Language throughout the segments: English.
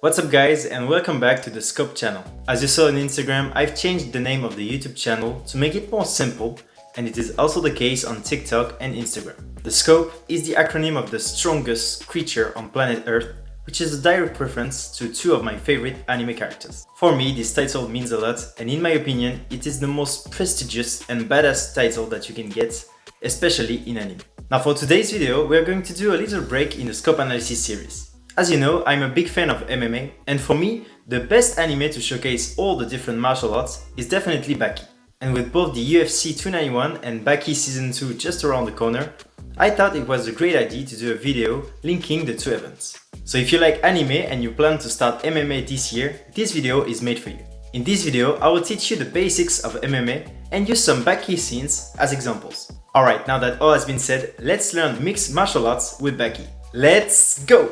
What's up guys, and welcome back to the Scope channel. As you saw on Instagram, I've changed the name of the YouTube channel to make it more simple, and it is also the case on TikTok and Instagram. The Scope is the acronym of the strongest creature on planet Earth, which is a direct reference to two of my favorite anime characters. For me, this title means a lot, and in my opinion, it is the most prestigious and badass title that you can get, especially in anime. Now for today's video, we are going to do a little break in the Scope analysis series. As you know, I'm a big fan of MMA, and for me, the best anime to showcase all the different martial arts is definitely Baki. And with both the UFC 291 and Baki Season 2 just around the corner, I thought it was a great idea to do a video linking the two events. So if you like anime and you plan to start MMA this year, this video is made for you. In this video, I will teach you the basics of MMA and use some Baki scenes as examples. Alright, now that all has been said, let's learn mixed martial arts with Baki. Let's go!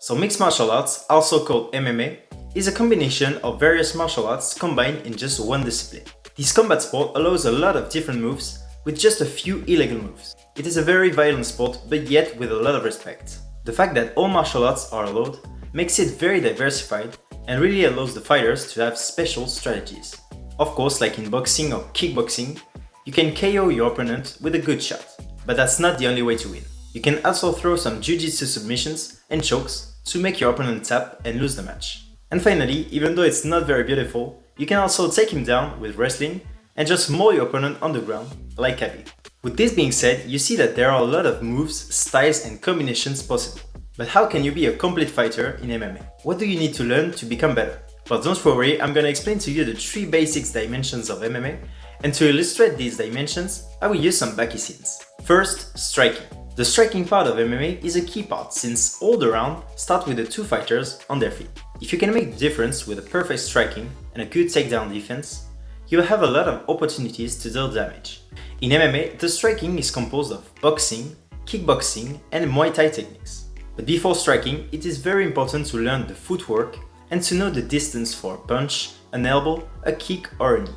So mixed martial arts, also called MMA, is a combination of various martial arts combined in just one discipline. This combat sport allows a lot of different moves with just a few illegal moves. It is a very violent sport, but yet with a lot of respect. The fact that all martial arts are allowed makes it very diversified and really allows the fighters to have special strategies. Of course, like in boxing or kickboxing, you can KO your opponent with a good shot, but that's not the only way to win. You can also throw some jiu-jitsu submissions and chokes to make your opponent tap and lose the match. And finally, even though it's not very beautiful, you can also take him down with wrestling and just maul your opponent on the ground, like Khabib. With this being said, you see that there are a lot of moves, styles and combinations possible. But how can you be a complete fighter in MMA? What do you need to learn to become better? Well, don't worry, I'm gonna explain to you the three basic dimensions of MMA, and to illustrate these dimensions, I will use some Baki scenes. First, striking. The striking part of MMA is a key part since all the round start with the two fighters on their feet. If you can make the difference with a perfect striking and a good takedown defense, you have a lot of opportunities to deal damage. In MMA, the striking is composed of boxing, kickboxing and Muay Thai techniques. But before striking, it is very important to learn the footwork and to know the distance for a punch, an elbow, a kick or a knee.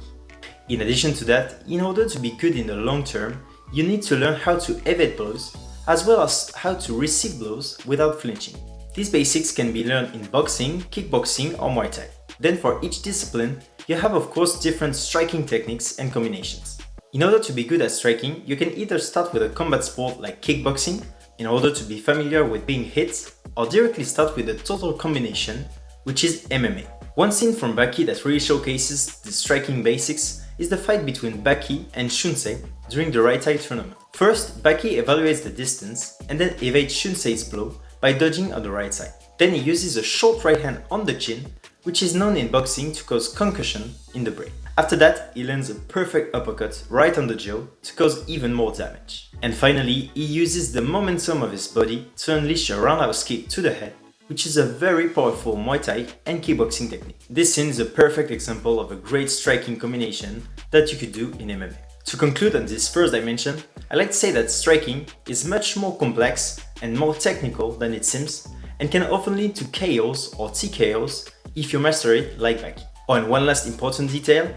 In addition to that, in order to be good in the long term, you need to learn how to evade blows as well as how to receive blows without flinching. These basics can be learned in boxing, kickboxing or Muay Thai. Then for each discipline, you have of course different striking techniques and combinations. In order to be good at striking, you can either start with a combat sport like kickboxing in order to be familiar with being hit, or directly start with a total combination, which is MMA. One scene from Baki that really showcases the striking basics is the fight between Baki and Shunsei during the Right Eye tournament. First, Baki evaluates the distance and then evades Shunsei's blow by dodging on the right side. Then he uses a short right hand on the chin, which is known in boxing to cause concussion in the brain. After that, he lands a perfect uppercut right on the jaw to cause even more damage. And finally, he uses the momentum of his body to unleash a roundhouse kick to the head, which is a very powerful Muay Thai and kickboxing technique. This scene is a perfect example of a great striking combination that you could do in MMA. To conclude on this first dimension, I like to say that striking is much more complex and more technical than it seems, and can often lead to KOs or TKOs if you master it like Baki. Oh, and one last important detail,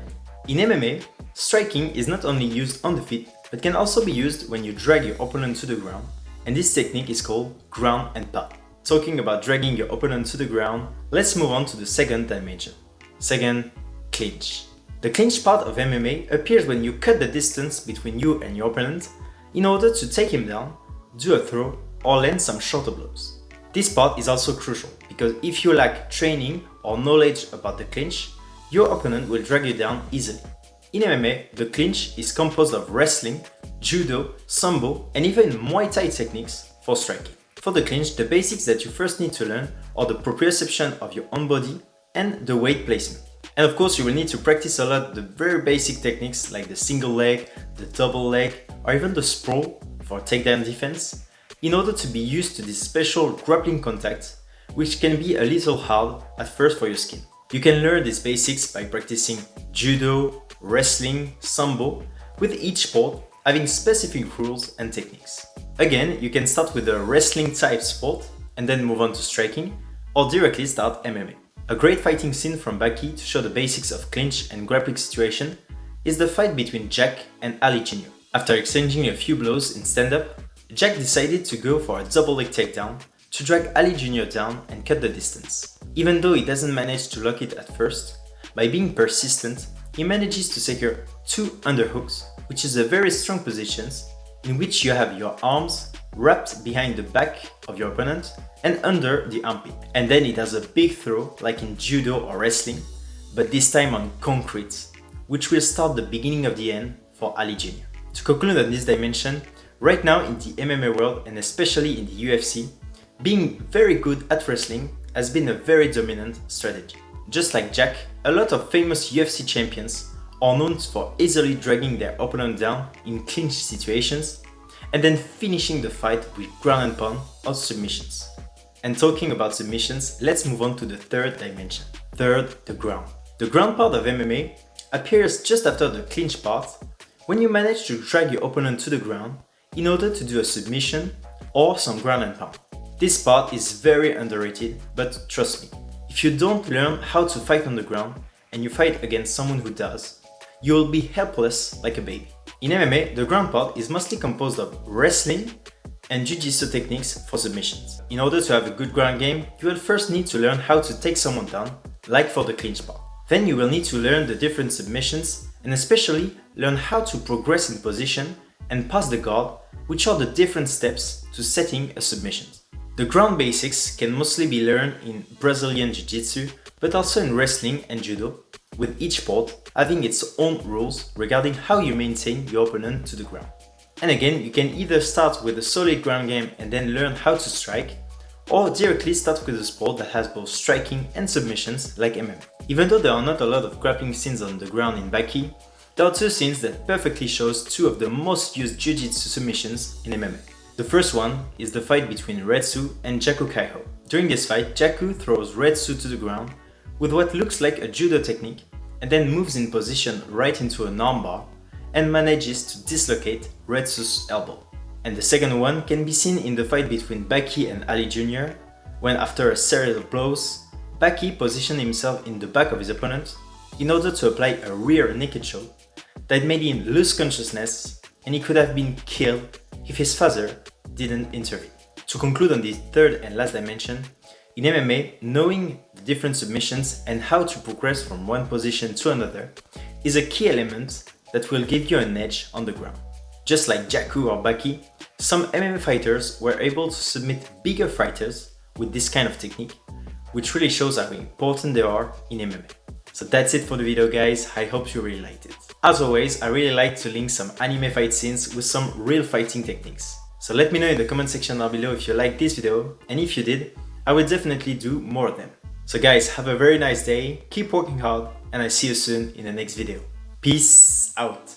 in MMA, striking is not only used on the feet, but can also be used when you drag your opponent to the ground, and this technique is called ground and pound. Talking about dragging your opponent to the ground, let's move on to the second dimension. Second, clinch. The clinch part of MMA appears when you cut the distance between you and your opponent in order to take him down, do a throw, or land some shorter blows. This part is also crucial because if you lack training or knowledge about the clinch, your opponent will drag you down easily. In MMA, the clinch is composed of wrestling, judo, sambo, and even Muay Thai techniques for striking. For the clinch, the basics that you first need to learn are the proprioception of your own body and the weight placement. And of course, you will need to practice a lot the very basic techniques like the single leg, the double leg, or even the sprawl for takedown defense in order to be used to this special grappling contact, which can be a little hard at first for your skin. You can learn these basics by practicing judo, wrestling, sambo, with each sport having specific rules and techniques. Again, you can start with a wrestling type sport and then move on to striking, or directly start MMA. A great fighting scene from Baki to show the basics of clinch and grappling situation is the fight between Jack and Ali Jr. After exchanging a few blows in stand-up, Jack decided to go for a double leg takedown to drag Ali Jr. down and cut the distance. Even though he doesn't manage to lock it at first, by being persistent, he manages to secure 2 underhooks, which is a very strong position in which you have your arms wrapped behind the back of your opponent and under the armpit. And then he does a big throw like in judo or wrestling, but this time on concrete, which will start the beginning of the end for Ali Jr. To conclude on this dimension, right now in the MMA world and especially in the UFC, being very good at wrestling has been a very dominant strategy. Just like Jack, a lot of famous UFC champions are known for easily dragging their opponent down in clinch situations and then finishing the fight with ground and pound or submissions. And talking about submissions, let's move on to the third dimension. Third, the ground. The ground part of MMA appears just after the clinch part when you manage to drag your opponent to the ground in order to do a submission or some ground and pound. This part is very underrated, but trust me, if you don't learn how to fight on the ground and you fight against someone who does, you will be helpless like a baby. In MMA, the ground part is mostly composed of wrestling and jiu-jitsu techniques for submissions. In order to have a good ground game, you will first need to learn how to take someone down, like for the clinch part. Then you will need to learn the different submissions and especially learn how to progress in position and pass the guard, which are the different steps to setting a submission. The ground basics can mostly be learned in Brazilian Jiu-Jitsu, but also in wrestling and judo, with each sport having its own rules regarding how you maintain your opponent to the ground. And again, you can either start with a solid ground game and then learn how to strike, or directly start with a sport that has both striking and submissions like MMA. Even though there are not a lot of grappling scenes on the ground in Baki, there are 2 scenes that perfectly shows 2 of the most used jiu-jitsu submissions in MMA. The first one is the fight between Retsu and Jaku Kaiho. During this fight, Jaku throws Retsu to the ground with what looks like a judo technique and then moves in position right into an armbar and manages to dislocate Retsu's elbow. And the second one can be seen in the fight between Baki and Ali Jr. when after a series of blows, Baki positioned himself in the back of his opponent in order to apply a rear naked choke that made him lose consciousness and he could have been killed if his father didn't intervene. To conclude on this third and last dimension, in MMA, knowing the different submissions and how to progress from one position to another is a key element that will give you an edge on the ground. Just like Jaku or Baki, some MMA fighters were able to submit bigger fighters with this kind of technique, which really shows how important they are in MMA. So that's it for the video, guys. I hope you really liked it. As always, I really like to link some anime fight scenes with some real fighting techniques. So let me know in the comment section down below if you liked this video, and if you did, I will definitely do more of them. So guys, have a very nice day, keep working hard, and I see you soon in the next video. Peace out!